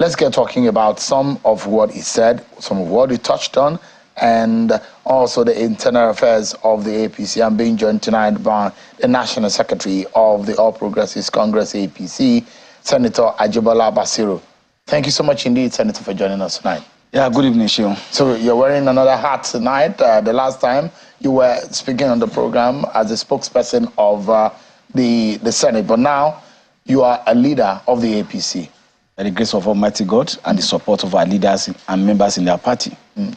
let's get talking about some of what he said, some of what he touched on, and also the internal affairs of the APC. I'm being joined tonight by the National Secretary of the All Progressives Congress, APC, Senator Basiru. Thank you so much indeed, Senator, for joining us tonight. Yeah, good evening, Shion. So you're wearing another hat tonight. The last time you were speaking on the program as a spokesperson of the Senate, but now you are a leader of the APC. By the grace of Almighty God and the support of our leaders and members in their party. I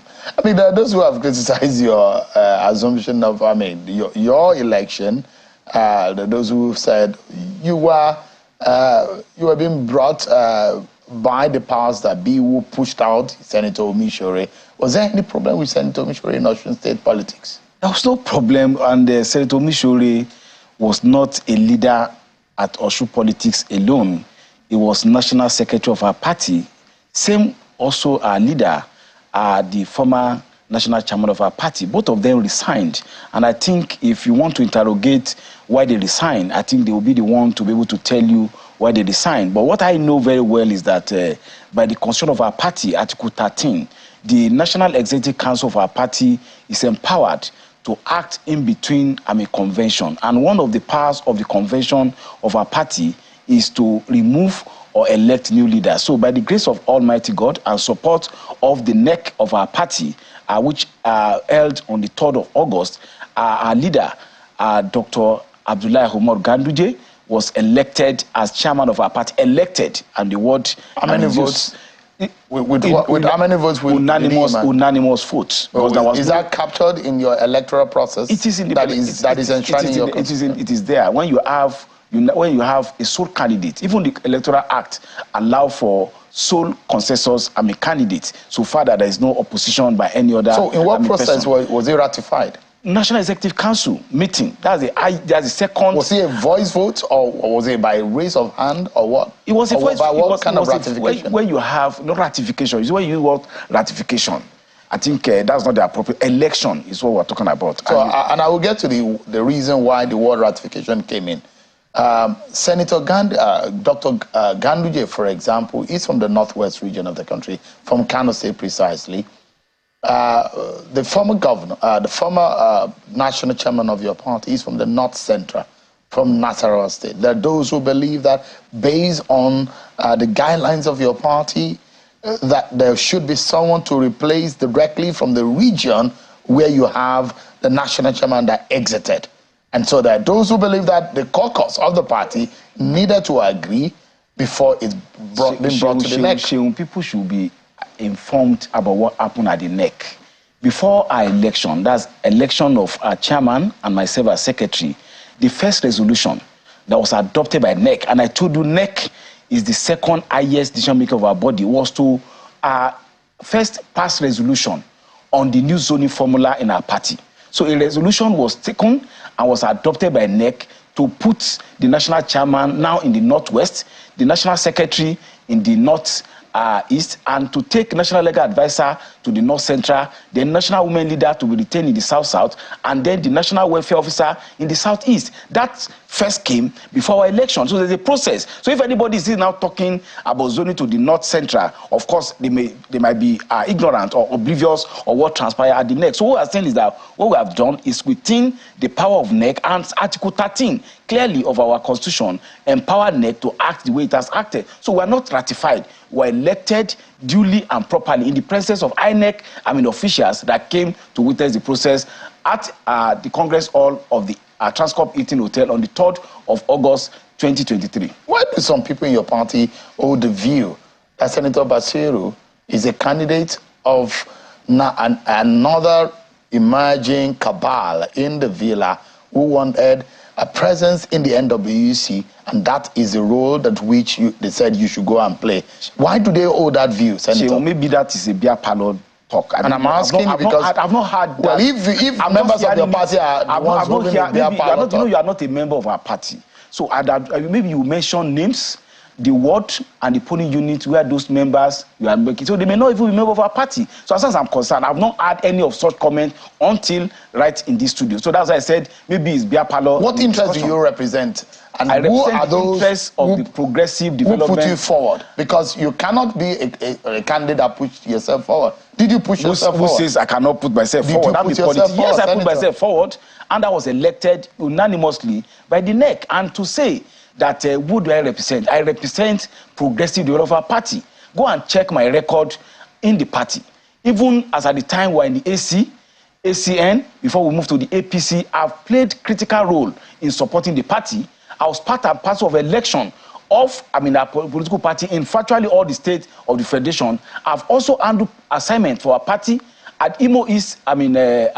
mean, there are those who have criticized your assumption of, your election. Those who said you were being brought by the powers that be who pushed out Senator Omishore. Was there any problem with Senator Omishore in Osun State politics? There was no problem, and Senator Omishore was not a leader at Osun politics alone. He was national secretary of our party. Same also our leader, the former national chairman of our party. Both of them resigned. And I think if you want to interrogate why they resigned, I think they will be the one to be able to tell you why they resigned. But what I know very well is that by the constitution of our party, Article 13, the National Executive Council of our party is empowered to act in between a convention. And one of the powers of the convention of our party is to remove or elect new leaders. So by the grace of Almighty God and support of the neck of our party, which held on the 3rd of August, our leader, Dr. Abdullahi Umar Ganduje, was elected as chairman of our party. Elected, and the word... How many votes? With how many votes? Unanimous votes. Is that captured in your electoral process? It is in the... That is enshrining your... It is there. When you have a sole candidate, even the Electoral Act allow for sole consensus candidate, so far that there is no opposition by any other. So in what process was it ratified? National Executive Council meeting. That's the second. Was it a voice vote or was it by raise of hand or what? It was a voice. By what kind of ratification? When you have no ratification, is when you want ratification. I think that's not the appropriate. Election is what we're talking about. So, and I will get to the reason why the word ratification came in. Senator Dr. Ganduje, for example, is from the northwest region of the country, from Kano State precisely. The former governor, the former national chairman of your party is from the north central, from Nasarawa State. There are those who believe that based on the guidelines of your party, that there should be someone to replace directly from the region where you have the national chairman that exited. And so there are those who believe that the caucus of the party needed to agree before it's being brought to the neck. People should be informed about what happened at the neck. Before our election, that's election of our chairman and myself as secretary, the first resolution that was adopted by NEC, and I told you NEC is the second highest decision maker of our body, was to first pass resolution on the new zoning formula in our party. So a resolution was taken and was adopted by NEC to put the national chairman now in the northwest, the national secretary in the north east, and to take national legal advisor to the north central, the national women leader to be retained in the south, and then the national welfare officer in the southeast. That first came before our election. So there's a process. So if anybody is now talking about zoning to the north central, of course they might be ignorant or oblivious of what transpired at the NEC. So what we're saying is that what we have done is within the power of NEC, and Article 13 clearly of our constitution empower NEC to act the way it has acted. So we're not ratified. We're elected duly and properly in the presence of INEC, officials that came to witness the process at the Congress Hall of the Transcorp Hilton Hotel on the 3rd of August 2023. Why do some people in your party hold the view that Senator Barcelo is a candidate of another emerging cabal in the villa who wanted a presence in the NWC, and that is the role that which they said you should go and play? Why do they hold that view, Senator? Maybe that is a beer parlor talk. And I'm asking you because I've not heard that. Well, if members of your party are the ones moving the beer parlor talk. You are not a member of our party. So maybe you mention names the ward and the polling unit where those members were making. So they may not even be members of our party. So as far as I'm concerned, I've not had any of such comment until right in this studio. So that's why I said maybe it's beer parlor. What interest do you represent? And I who represent are those interests of the progressive development? Who put you forward? Because you cannot be a candidate that pushed yourself forward. Did you push yourself forward? Who says I cannot put myself forward? Yes, I put myself forward, and I was elected unanimously by the NEC. And to say that who do I represent? I represent Progressive Development Party. Go and check my record in the party. Even as at the time we were in the ACN, before we moved to the APC, I've played critical role in supporting the party. I was part and parcel of election of, a political party in virtually all the states of the federation. I've also handled assignment for a party at Imo East, primary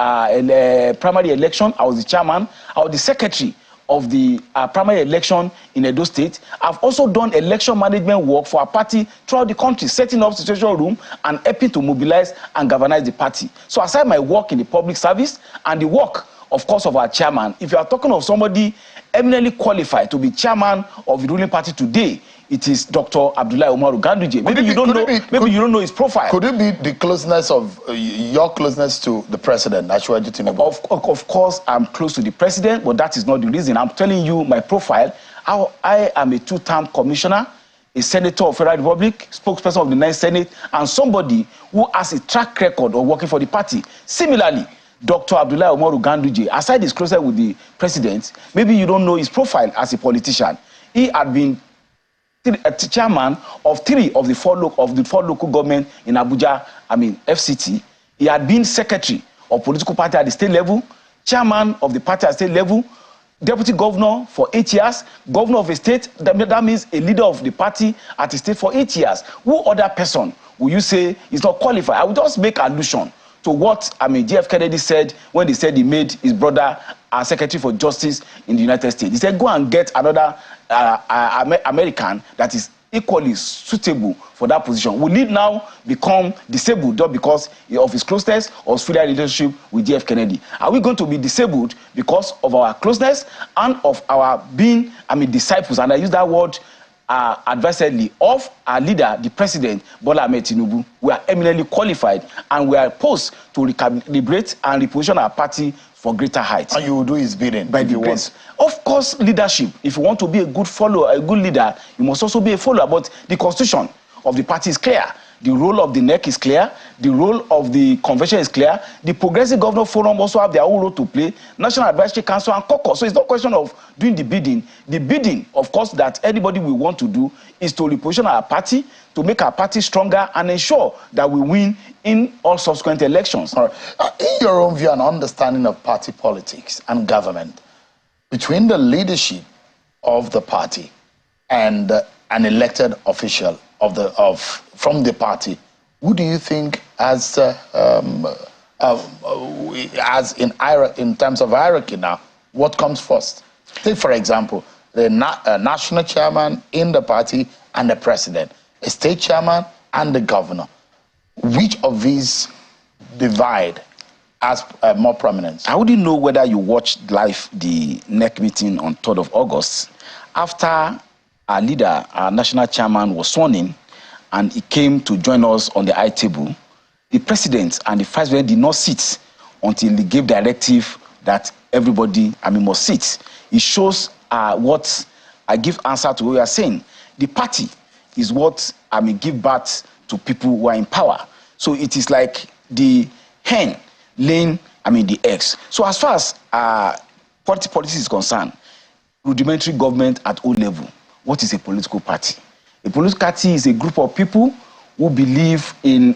election. I was the chairman. I was the secretary of the primary election in Edo State. I've also done election management work for a party throughout the country, setting up situation room and helping to mobilize and galvanize the party. So aside my work in the public service and the work, of course, of our chairman, if you are talking of somebody eminently qualified to be chairman of the ruling party today, it is Dr. Abdullahi Umaru Ganduje. Maybe you don't know his profile. Could it be the closeness of your closeness to the president, Ashwaji Tinubu? Of course, I'm close to the president, but that is not the reason. I'm telling you my profile. I am a two-term commissioner, a senator of Federal Republic, spokesperson of the 9th Senate, and somebody who has a track record of working for the party. Similarly, Dr. Abdullahi Umaru Ganduje, aside his closeness with the president, maybe you don't know his profile as a politician. He had been chairman of 3 of the 4 local government in Abuja, FCT. He had been secretary of political party at the state level, chairman of the party at state level, deputy governor for 8 years, governor of a state. That means a leader of the party at the state for 8 years. Who other person will you say is not qualified? I will just make allusion to what JF Kennedy said when he said he made his brother a secretary for justice in the United States. He said, go and get another American that is equally suitable for that position. Will he now become disabled just because of his closeness or his filial relationship with JF Kennedy? Are we going to be disabled because of our closeness and of our being disciples? And I use that word advisedly, of our leader, the president, Bola Ahmed Tinubu. We are eminently qualified and we are poised to recalibrate and reposition our party for greater heights. And you will do his bidding by the grace. Of course, leadership. If you want to be a good follower, a good leader, you must also be a follower. But the constitution of the party is clear. The role of the NEC is clear. The role of the convention is clear. The Progressive Governor Forum also have their own role to play. National Advisory Council and caucus. So it's not a question of doing the bidding. The bidding, of course, that anybody will want to do is to reposition our party, to make our party stronger and ensure that we win in all subsequent elections. All right. In your own view and understanding of party politics and government, between the leadership of the party and an elected official from the party, who do you think in terms of hierarchy now, what comes first? Take, for example, the national chairman in the party and the president, a state chairman and the governor. Which of these divide as more prominence? I wouldn't know whether you watched live the NEC meeting on 3rd of August. After our leader, our national chairman, was sworn in, and he came to join us on the high table, the president and the vice president did not sit until he gave directive that everybody, must sit. It shows what I give answer to what you are saying. The party is what, give birth to people who are in power. So it is like the hen laying, the eggs. So as far as politics is concerned, rudimentary government at all level, what is a political party? A political party is a group of people who believe in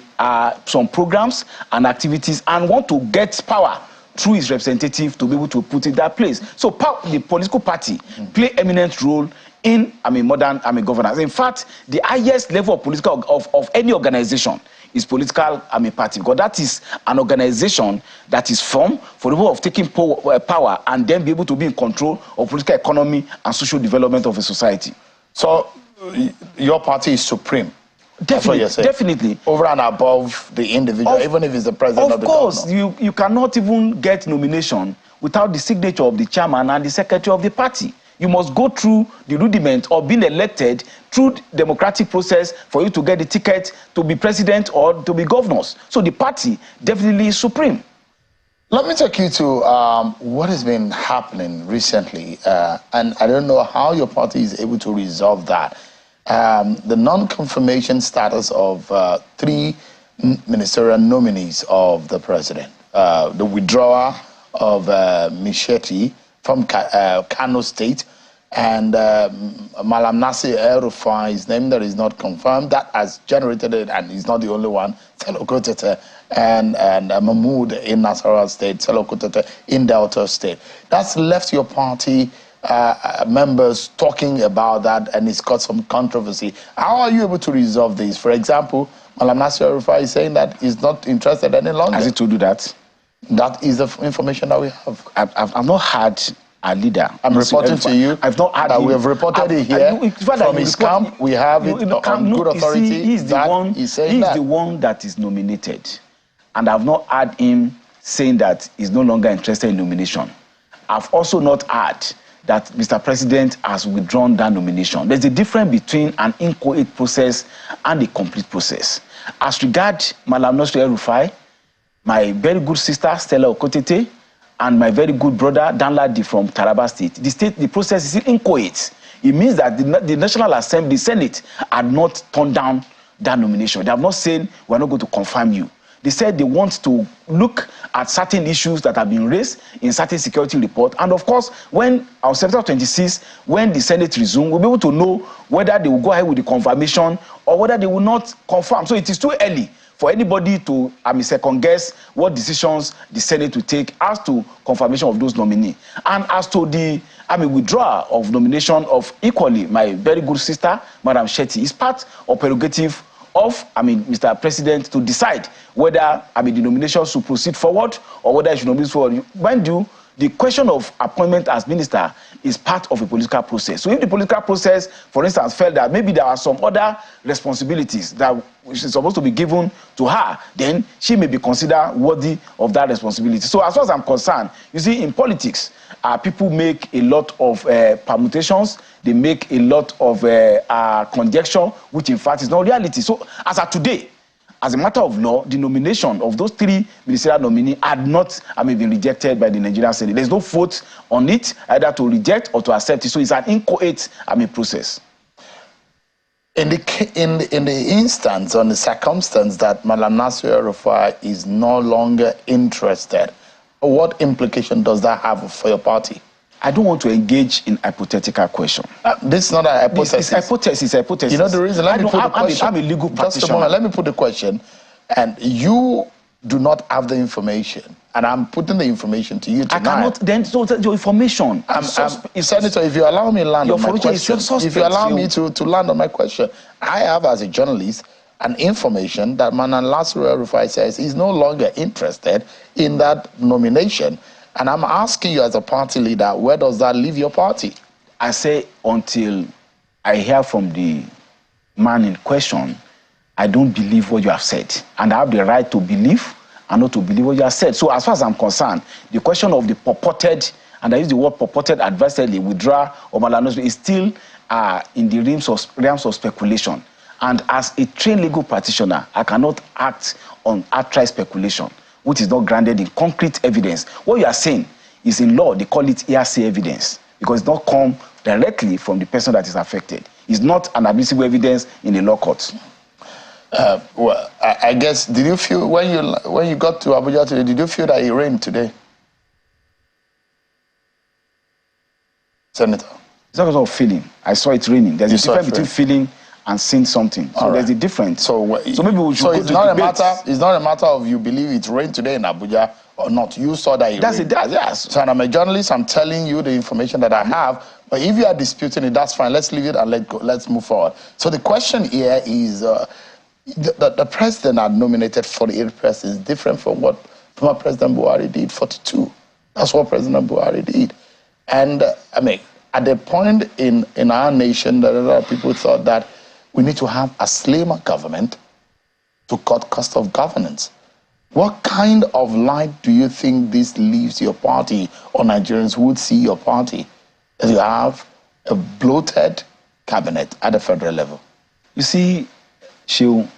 some programs and activities and want to get power through its representative to be able to put it in that place. So the political party play eminent role in modern governance. In fact, the highest level of political of any organization is political party, because that is an organization that is formed for the purpose of taking power and then be able to be in control of political economy and social development of a society. So your party is supreme. Definitely. Over and above the individual, even if it's the president of the government. Of course, you cannot even get nomination without the signature of the chairman and the secretary of the party. You must go through the rudiment of being elected through democratic process for you to get the ticket to be president or to be governors. So the party definitely is supreme. Let me take you to what has been happening recently, and I don't know how your party is able to resolve that. The non-confirmation status of 3 ministerial nominees of the president. The withdrawal of Misheti from Kano State, and Malam Nasir El-Rufai's name that is not confirmed. That has generated it, and he's not the only one. Telokotete and Mahmoud in Nasarawa State, Telokotete in Delta State. That's left your party members talking about that, and it's got some controversy. How are you able to resolve this? For example, Malam Nasir El-Rufai is saying that he's not interested any longer. Has he told you that? That is the information that we have. I've not had a leader. I'm reporting to you. I've not had that we have reported it here from his camp. We have it on good authority. He's the one that is nominated, and I've not heard him saying that he's no longer interested in nomination. I've also not heard that Mr. President has withdrawn that nomination. There's a difference between an inchoate process and a complete process. As regards Malam Nasir El-Rufai, my very good sister Stella Okotete, and my very good brother Danladi from Taraba State, the process is still inchoate. It means that the National Assembly, the Senate, had not turned down that nomination. They have not said, we're not going to confirm you. They said they want to look at certain issues that have been raised in certain security report. And of course, when on September 26, when the Senate resumes, we'll be able to know whether they will go ahead with the confirmation or whether they will not confirm. So it is too early for anybody to second guess what decisions the Senate will take as to confirmation of those nominees. And as to the withdrawal of nomination of equally my very good sister, Madam Shetty, is part of prerogative of Mr. President to decide whether the nomination should proceed forward or whether it should not proceed forward. Mind you, the question of appointment as minister is part of a political process. So if the political process, for instance, felt that maybe there are some other responsibilities that is supposed to be given to her, then she may be considered worthy of that responsibility. So as far as I'm concerned, you see, in politics, people make a lot of permutations, they make a lot of conjecture, which in fact is not reality. So as of today, as a matter of law, the nomination of those 3 ministerial nominees had not been rejected by the Nigerian Senate. There's no vote on it, either to reject or to accept it. So it's an inchoate process. In the instance, on the circumstance that Malam Nasir El-Rufai is no longer interested, what implication does that have for your party? I don't want to engage in hypothetical question. This is not a hypothesis. It's hypothesis. You know the reason? Let me put the question. I'm a legal practitioner. Just a moment. Let me put the question. And you do not have the information. And I'm putting the information to you tonight. I cannot then, so your information. Senator, if you allow me to land on my question, if you allow me to land on my question, I have, as a journalist, an information that Malam Nasir El-Rufai says he's no longer interested in that nomination. And I'm asking you as a party leader, where does that leave your party? I say until I hear from the man in question, I don't believe what you have said. And I have the right to believe and not to believe what you have said. So as far as I'm concerned, the question of the purported, and I use the word purported adversely, withdrawal of Malam Nasir is still in the realms of speculation. And as a trained legal practitioner, I cannot act on outright speculation, which is not grounded in concrete evidence. What you are saying is in law, they call it hearsay evidence, because it's not come directly from the person that is affected. It's not an admissible evidence in the law courts. Well, I guess, did you feel, when you got to Abuja today, did you feel that it rained today? Senator? It's not about feeling. I saw it raining. There's a difference between feeling and seeing something. So there's a difference. So maybe we should go it's not a matter. It's not a matter of you believe it rained today in Abuja or not. You saw that it rained. Yes. So I'm a journalist. I'm telling you the information that I have. But if you are disputing it, that's fine. Let's leave it and let's move forward. So the question here is, the president had nominated 48 persons, different from what former President Buhari did, 42. That's what President Buhari did. And at the point in our nation that a lot of people thought that we need to have a slimmer government to cut cost of governance. What kind of light do you think this leaves your party, or Nigerians would see your party? That you have a bloated cabinet at the federal level? You see, Shehu,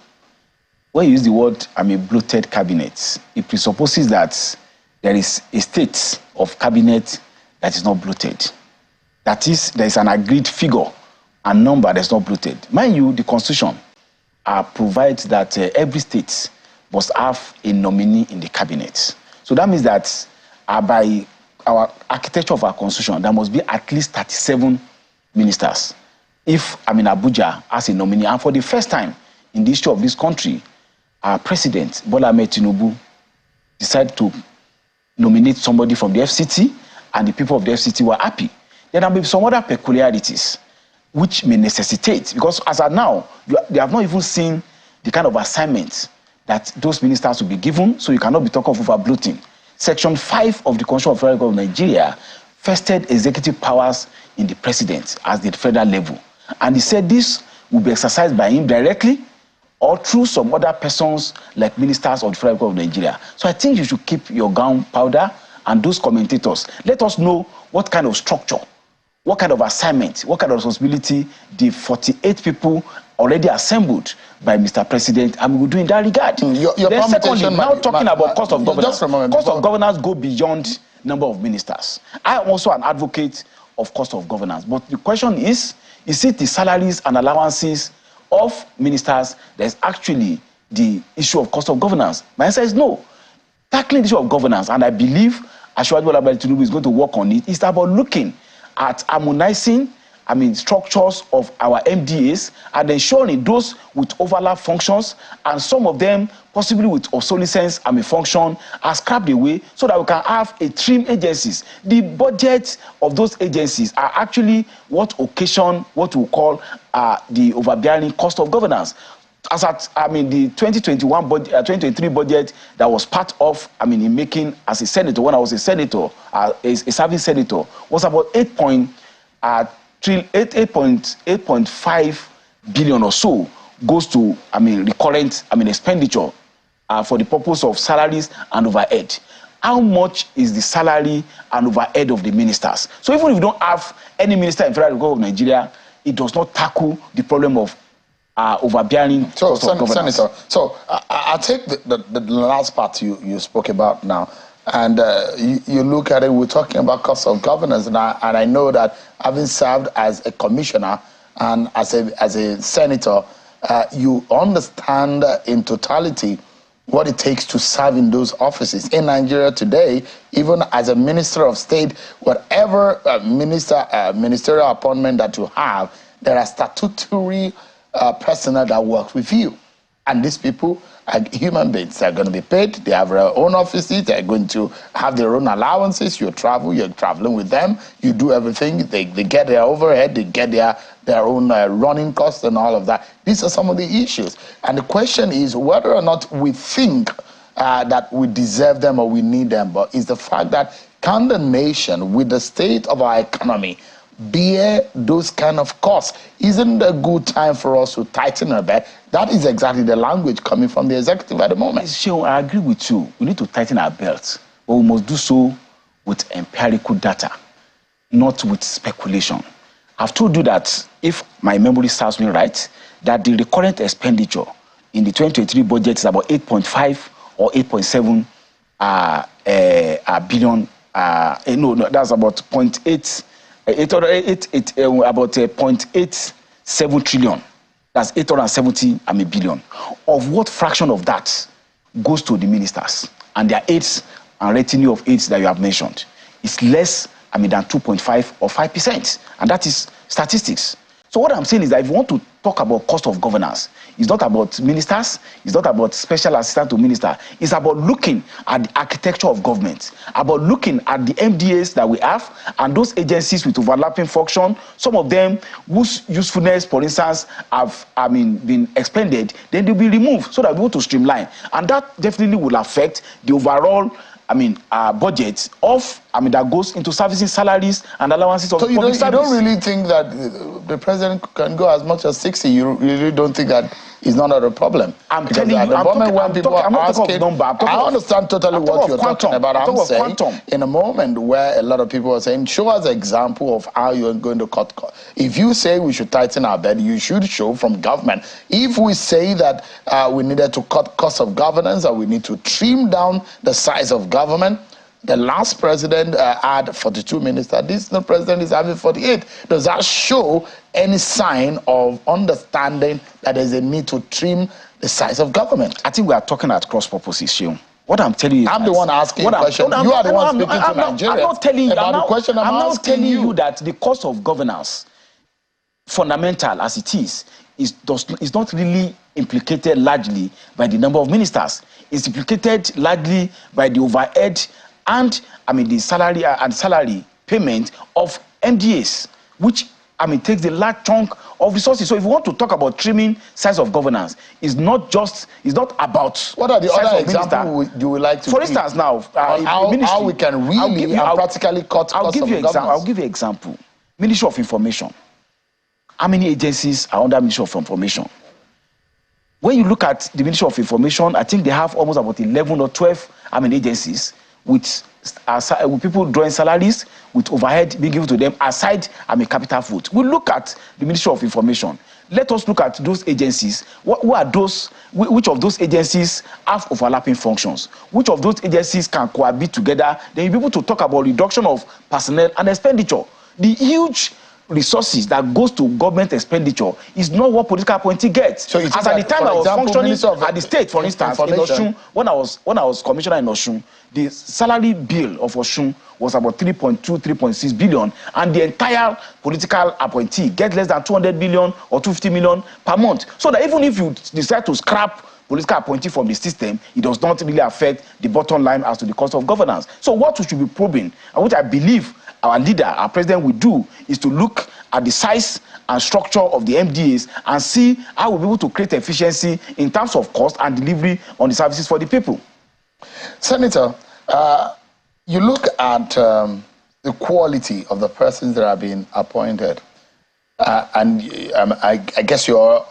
when you use the word, bloated cabinet, it presupposes that there is a state of cabinet that is not bloated. That is, there is an agreed figure and number that's not bloated. Mind you, the Constitution provides that every state must have a nominee in the cabinet. So that means that by our architecture of our Constitution, there must be at least 37 ministers. If Abuja has a nominee, and for the first time in the history of this country, our president, Bola Ahmed Tinubu, decided to nominate somebody from the FCT, and the people of the FCT were happy. Then there may be some other peculiarities which may necessitate, because as of now, they have not even seen the kind of assignments that those ministers will be given, so you cannot be talking of over-bloating. Section 5 of the Constitution of the Federal Government of Nigeria vested executive powers in the president at the federal level. And he said this will be exercised by him directly or through some other persons like ministers of the Federal Government of Nigeria. So I think you should keep your gunpowder, and those commentators, let us know what kind of structure, what kind of assignment, what kind of responsibility the 48 people already assembled by Mr. President, and we will do in that regard. Then secondly, now talking about cost of governance. Cost of governance go beyond number of ministers. I am also an advocate of cost of governance, but the question is it the salaries and allowances of ministers that is actually the issue of cost of governance? My answer is no. Tackling the issue of governance, and I believe Asiwaju Bola Ahmed Tinubu is going to work on it, is about looking at harmonizing structures of our MDAs and ensuring those with overlap functions and some of them possibly with obsolescence function are scrapped away so that we can have a trim agencies. The budgets of those agencies are actually what occasion what we call the overbearing cost of governance. As at the 2021 budget, 2023 budget that was part of in making as a senator, when I was a senator, a serving senator, was about 8.5 billion or so goes to recurrent expenditure for the purpose of salaries and overhead. How much is the salary and overhead of the ministers? So even if you don't have any minister in the Federal Republic of Nigeria, it does not tackle the problem of overbearing cost of governance. Senator, so I'll take the last part you spoke about now, and you look at it, we're talking about cost of governance, and I know that having served as a commissioner and as a senator, you understand in totality what it takes to serve in those offices. In Nigeria today, even as a minister of state, whatever ministerial appointment that you have, there are statutory personnel that work with you. And these people are human beings. They're going to be paid. They have their own offices. They're going to have their own allowances. You travel. You're traveling with them. You do everything. They get their overhead. They get their own running costs and all of that. These are some of the issues. And the question is whether or not we think that we deserve them or we need them. But it's the fact that can the nation, with the state of our economy, bear those kind of costs? Isn't it a good time for us to tighten our belt? That is exactly the language coming from the executive at the moment. Sure, I agree with you. We need to tighten our belts, but we must do so with empirical data, not with speculation. I've told you that, if my memory serves me right, that the recurrent expenditure in the 2023 budget is about 8.5 or 8.7 billion. No, that's about 0.8. About 0.87 trillion. That's 870 billion. Of what fraction of that goes to the ministers and their aides and retinue of aides that you have mentioned? It's less than 2.5 or 5%. And that is statistics. So what I'm saying is that if you want to talk about cost of governance, it's not about ministers, it's not about special assistant to minister. It's about looking at the architecture of government, about looking at the MDAs that we have and those agencies with overlapping function, some of them whose usefulness, for instance, have been expended, then they'll be removed so that we want to streamline. And that definitely will affect the overall budget of that goes into servicing salaries and allowances of public service. So you don't really think that the president can go as much as 60? You really don't think that is not a problem. I'm telling you, I understand totally what you're talking about. I'm saying in a moment where a lot of people are saying, show us an example of how you're going to cut costs. If you say we should tighten our belt, you should show from government. If we say that we needed to cut costs of governance, or we need to trim down the size of government, the last president had 42 ministers. This new president is having 48. Does that show any sign of understanding that there's a need to trim the size of government? I think we are talking at cross purposes, Seun. What I'm telling you, I'm the one asking the question. You are the one speaking to Nigeria. I'm not telling you about the question. I'm not telling you that the cost of governance, fundamental as it is not really implicated largely by the number of ministers. It's implicated largely by the overhead and the salary payment of MDAs, which takes the large chunk of resources. So if you want to talk about trimming size of governance, it's not about what are the other examples you would like to for instance now how we can really practically cut costs of governance. I'll give you an example. Ministry of Information. How many agencies are under Ministry of Information? When you look at the Ministry of Information, I think they have almost about 11 or 12 agencies with people drawing salaries, with overhead being given to them aside capital foot. We look at the Ministry of Information. Let us look at those agencies. Who are those? Which of those agencies have overlapping functions? Which of those agencies can cohabit together? Then you'll be able to talk about reduction of personnel and expenditure. The huge resources that goes to government expenditure is not what political appointee gets. So as at the time I was functioning at the state, for instance, in Osun, when I was commissioner in Osun, the salary bill of Osun was about 3.2, 3.6 billion, and the entire political appointee gets less than 200 million or 250 million per month. So that even if you decide to scrap political appointee from the system, it does not really affect the bottom line as to the cost of governance. So what we should be probing, and which I believe our leader, our president, will do, is to look at the size and structure of the MDAs and see how we'll be able to create efficiency in terms of cost and delivery on the services for the people. Senator, you look at the quality of the persons that are being appointed, and I guess you're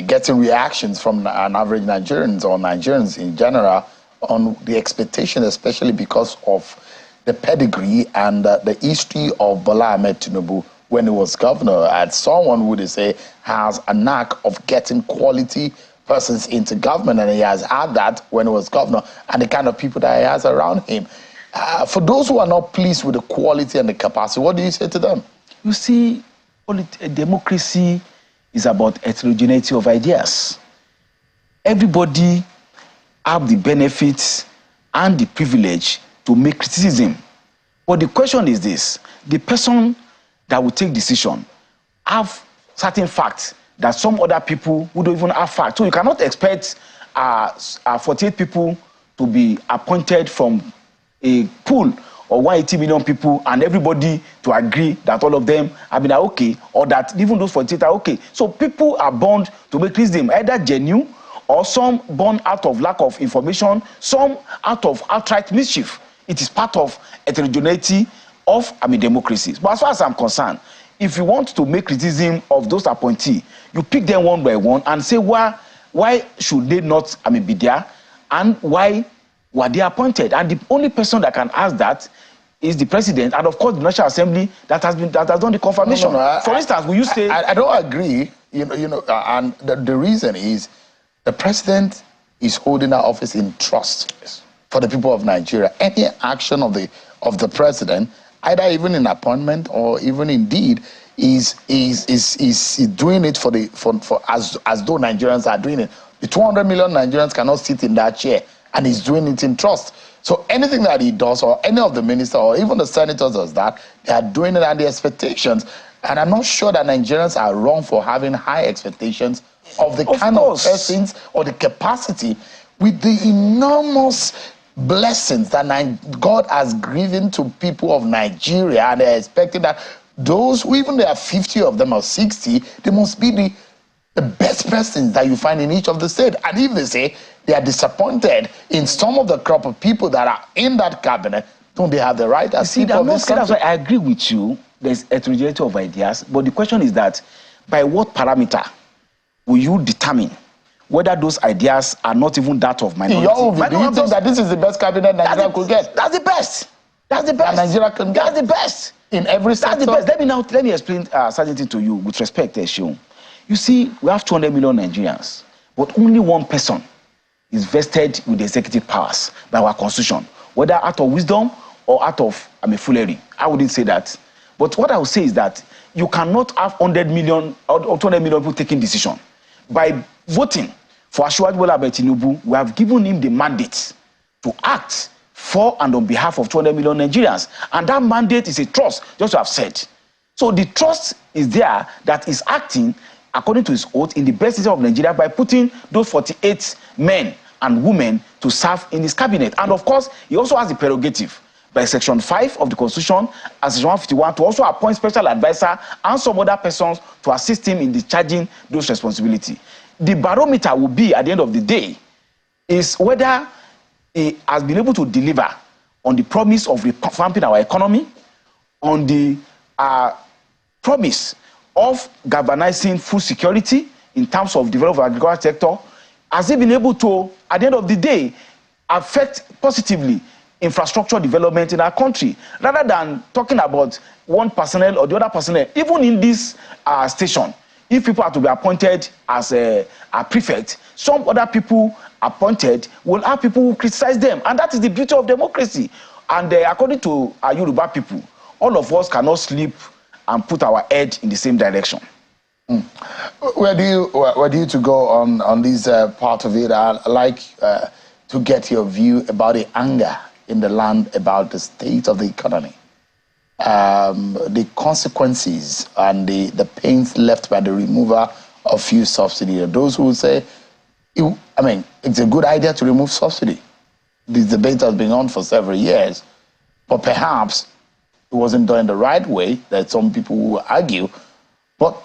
getting reactions from an average Nigerians or Nigerians in general on the expectation, especially because of the pedigree and the history of Bola Ahmed Tinubu when he was governor, and someone would say has a knack of getting quality persons into government, and he has had that when he was governor, and the kind of people that he has around him. For those who are not pleased with the quality and the capacity, what do you say to them? You see, democracy is about heterogeneity of ideas. Everybody have the benefits and the privilege to make criticism. But the question is this: the person that will take decision have certain facts that some other people who don't even have facts. So you cannot expect 48 people to be appointed from a pool of 180 million people and everybody to agree that all of them are okay, or that even those 48 are okay. So people are bound to make criticism, either genuine or some born out of lack of information, some out of outright mischief. It is part of heterogeneity of democracies. But as far as I'm concerned, if you want to make criticism of those appointees, you pick them one by one and say why should they not be there, and why were they appointed? And the only person that can ask that is the president, and of course the National Assembly that has done the confirmation. For instance, will you say I don't agree? And the reason is the president is holding our office in trust for the people of Nigeria. Any action of the president, either even in appointment or even indeed, is doing it for as though Nigerians are doing it. The 200 million Nigerians cannot sit in that chair, and he's doing it in trust. So anything that he does, or any of the ministers, or even the senators does that, they are doing it at the expectations. And I'm not sure that Nigerians are wrong for having high expectations of the kind of persons or the capacity with the enormous blessings that God has given to people of Nigeria, and they're expecting that those who, even there are 50 of them or 60, they must be the best persons that you find in each of the states. And if they say they are disappointed in some of the crop of people that are in that cabinet, don't they have the right as people of this country? That's why I agree with you. There's heterogeneity of ideas, but the question is that by what parameter will you determine whether those ideas are not even that of minority. Do you think that this is the best cabinet Nigeria could get? That's the best. That's the best. Nigeria can get. That's the best. In every sector? That's the best. Let me explain something to you with respect, Eshion. You see, we have 200 million Nigerians, but only one person is vested with the executive powers by our constitution, whether out of wisdom or out of foolery. I wouldn't say that. But what I would say is that you cannot have 100 million or 200 million people taking decision. By voting for Asiwaju Bola Ahmed Tinubu, we have given him the mandate to act for and on behalf of 200 million Nigerians. And that mandate is a trust, just to have said. So the trust is there that is acting according to his oath in the best interest of Nigeria by putting those 48 men and women to serve in his cabinet. And of course, he also has the prerogative by Section 5 of the Constitution and Section 151 to also appoint special advisor and some other persons to assist him in discharging those responsibilities. The barometer will be, at the end of the day, is whether he has been able to deliver on the promise of revamping our economy, on the promise of galvanizing food security in terms of development of the agricultural sector. Has he been able to, at the end of the day, affect positively infrastructure development in our country, rather than talking about one personnel or the other personnel? Even in this station, if people are to be appointed as a prefect, some other people appointed will have people who criticize them, and that is the beauty of democracy. And according to our Yoruba people, all of us cannot sleep and put our head in the same direction. Where do you to go on this part of it? I'd like to get your view about the anger in the land about the state of the economy, the consequences and the pains left by the removal of few subsidies. Those who say, it's a good idea to remove subsidy. This debate has been on for several years, but perhaps it wasn't done the right way. That some people will argue. But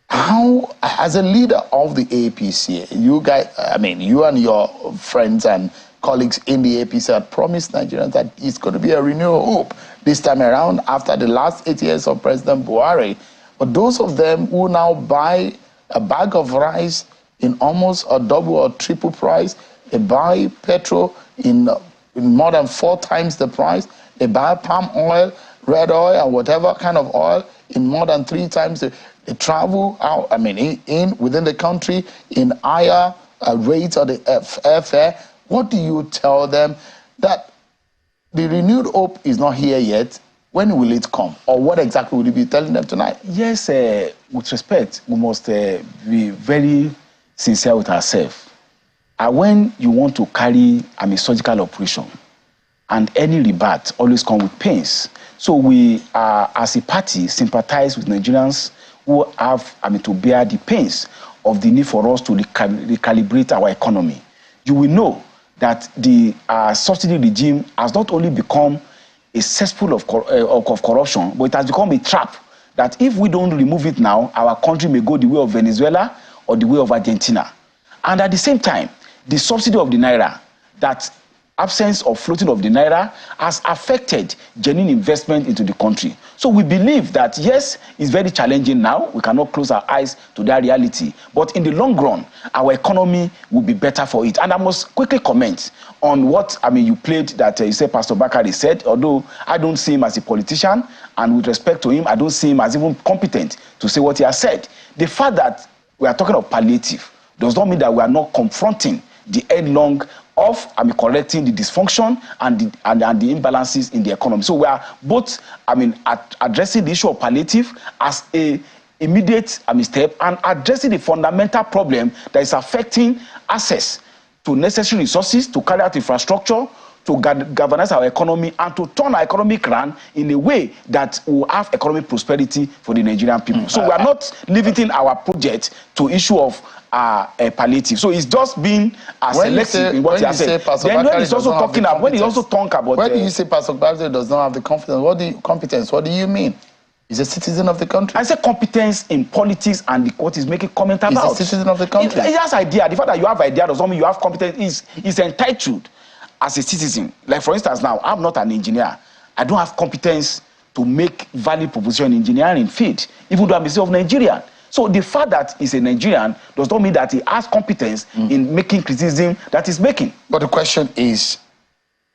how, as a leader of the APC, you guys, you and your friends and colleagues in the APC had promised Nigerians that it's going to be a renewal hope this time around after the last 8 years of President Buhari. But those of them who now buy a bag of rice in almost a double or triple price, they buy petrol in more than 4 times the price, they buy palm oil, red oil, and whatever kind of oil in more than 3 times. They travel out, within the country in higher rates of the airfare. What do you tell them? That the renewed hope is not here yet. When will it come? Or what exactly will you be telling them tonight? Yes, with respect, we must be very sincere with ourselves. When you want to carry a surgical operation, and any rebate always comes with pains. So we, as a party, sympathize with Nigerians who have to bear the pains of the need for us to recalibrate our economy. You will know that the subsidy regime has not only become a cesspool of corruption, but it has become a trap that if we don't remove it now, our country may go the way of Venezuela or the way of Argentina. And at the same time, the subsidy of the Naira, that absence of floating of the Naira, has affected genuine investment into the country. So we believe that, yes, it's very challenging now. We cannot close our eyes to that reality. But in the long run, our economy will be better for it. And I must quickly comment on what, you played that you said Pastor Bakari said, although I don't see him as a politician, and with respect to him, I don't see him as even competent to say what he has said. The fact that we are talking of palliative does not mean that we are not confronting the headlong of correcting the dysfunction and the imbalances in the economy. So we are both addressing the issue of palliative as a immediate step, and addressing the fundamental problem that is affecting access to necessary resources to carry out infrastructure, to galvanize our economy, and to turn our economic run in a way that will have economic prosperity for the Nigerian people. So we are not limiting our project to issue of palliative. So it's just being selective in what he has said. Then when he's also talking about, when he also talk about, when you say Pastor Barcelo does not have the competence, what do you mean? He's a citizen of the country. I say competence in politics and what he's making comment about. He's a citizen of the country. He has idea. The fact that you have idea does not mean you have competence. He's entitled as a citizen. Like, for instance, now, I'm not an engineer. I don't have competence to make valid proposition in engineering field, even though I'm a citizen of Nigeria. So the fact that he's a Nigerian does not mean that he has competence in making criticism that he's making. But the question is,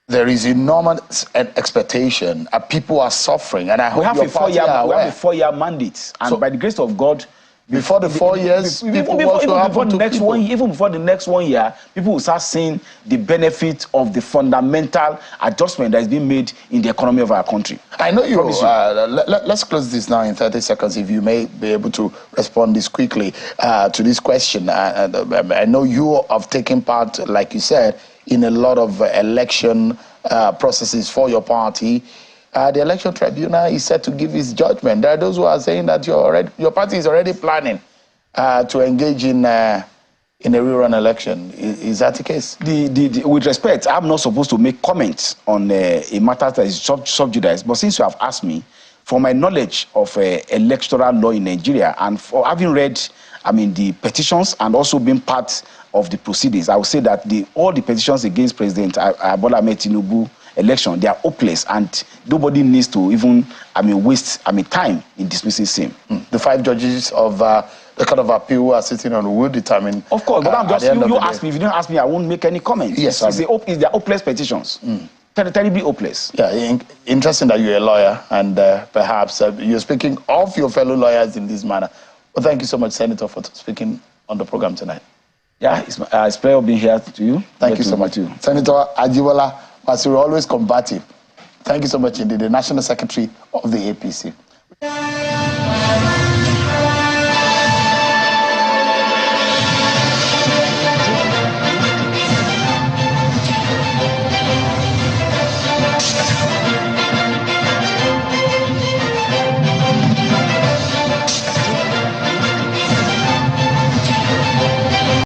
there is enormous expectation. People are suffering, and I hope your party are aware. We have a 4-year mandate, and so, by the grace of God, before the 4 years, even before the next 1 year, people will start seeing the benefit of the fundamental adjustment that is being made in the economy of our country. I know you. Let's close this now in 30 seconds, if you may be able to respond this quickly to this question. I know you have taken part, like you said, in a lot of election processes for your party. The election tribunal is set to give its judgment. There are those who are saying that your party is already planning to engage in a rerun election. Is that the case? With respect, I'm not supposed to make comments on a matter that is sub judice, but since you have asked me, for my knowledge of electoral law in Nigeria, and for having read, the petitions and also being part of the proceedings, I would say that all the petitions against President Bola Ahmed Tinubu election, they are hopeless, and nobody needs to even waste time in dismissing same. The 5 judges of the Court of Appeal who are sitting on will determine. Of course, but I'm just you ask me. If you don't ask me, I won't make any comments. Yes, they're hopeless petitions. Terribly hopeless. Yeah, interesting that you're a lawyer, and perhaps you're speaking of your fellow lawyers in this manner. Well, thank you so much, Senator, for speaking on the program tonight. Yeah, it's a pleasure being here to you. Thank you so much. Senator Ajibola Basiru, always combative. Thank you so much indeed, the National Secretary of the APC.